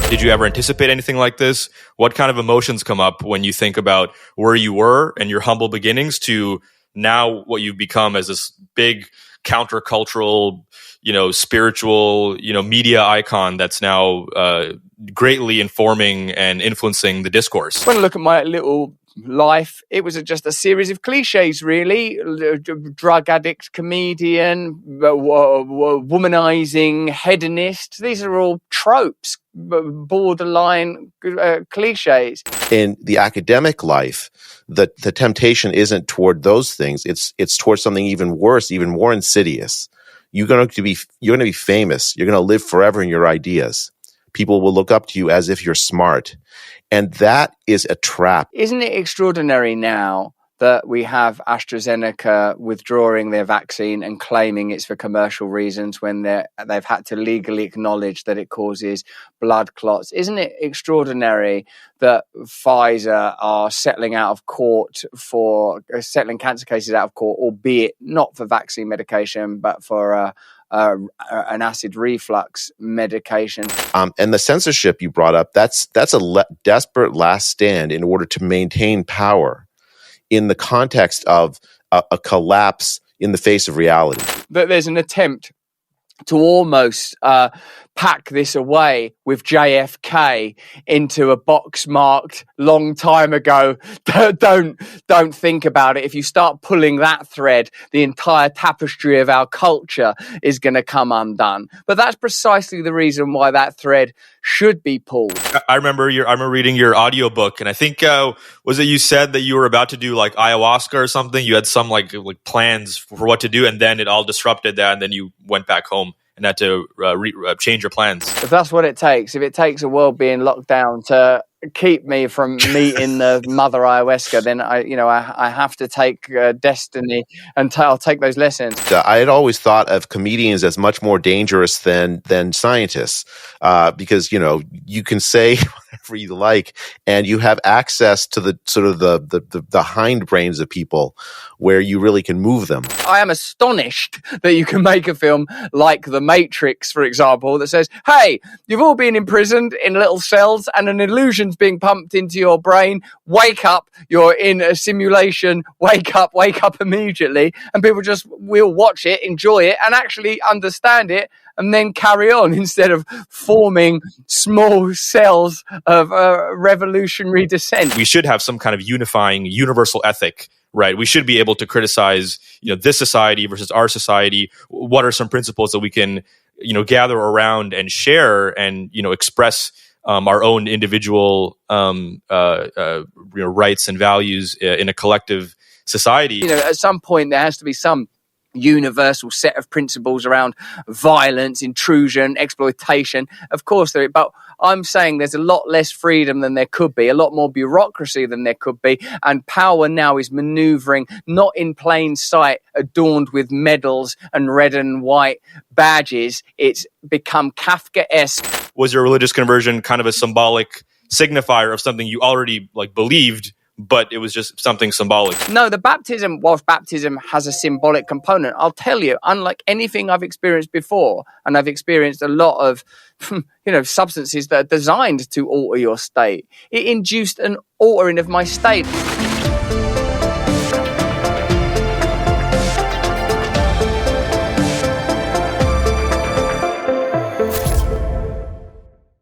Did you ever anticipate anything like this? What kind of emotions come up when you think about where you were and your humble beginnings to now what you've become as this big countercultural, spiritual, media icon that's now greatly informing and influencing the discourse? When I look at my little life, it was just a series of cliches, really. Drug addict, comedian, womanizing, hedonist. These are all tropes, borderline cliches. In the academic life, the temptation isn't toward those things. It's towards something even worse, even more insidious. You're going to be famous. You're going to live forever in your ideas. People will look up to you as if you're smart. And that is a trap. Isn't it extraordinary now that we have AstraZeneca withdrawing their vaccine and claiming it's for commercial reasons when they've had to legally acknowledge that it causes blood clots? Isn't it extraordinary that Pfizer are settling cancer cases out of court, albeit not for vaccine medication, but for an acid reflux medication? And the censorship you brought up, that's a desperate last stand in order to maintain power in the context of a collapse in the face of reality. That there's an attempt to almost pack this away with JFK into a box marked long time ago. Don't think about it. If you start pulling that thread, the entire tapestry of our culture is going to come undone. But that's precisely the reason why that thread should be pulled. I remember reading your audiobook, and I think was it you said that you were about to do like ayahuasca or something? You had some like plans for what to do, and then it all disrupted that, and then you went back home and had to change your plans. If that's what it takes, if it takes a world being locked down to keep me from meeting the mother ayahuasca, then I have to take destiny and I'll take those lessons. I had always thought of comedians as much more dangerous than scientists, because you can say whatever you like, and you have access to the sort of the hindbrains of people where you really can move them. I am astonished that you can make a film like The Matrix, for example, that says, hey, you've all been imprisoned in little cells and an illusion's being pumped into your brain. Wake up, you're in a simulation. Wake up immediately. And people just will watch it, enjoy it, and actually understand it, and then carry on instead of forming small cells of revolutionary dissent. We should have some kind of unifying universal ethic, right? We should be able to criticize, this society versus our society. What are some principles that we can, gather around and share and, express our own individual rights and values in a collective society? At some point there has to be some universal set of principles around violence, intrusion, exploitation. Of course there is, but I'm saying there's a lot less freedom than there could be, a lot more bureaucracy than there could be, and power now is maneuvering not in plain sight, adorned with medals and red and white badges. It's become Kafkaesque. Was your religious conversion kind of a symbolic signifier of something you already believed, but it was just something symbolic? No, whilst baptism has a symbolic component, I'll tell you, unlike anything I've experienced before, and I've experienced a lot of, substances that are designed to alter your state, it induced an altering of my state.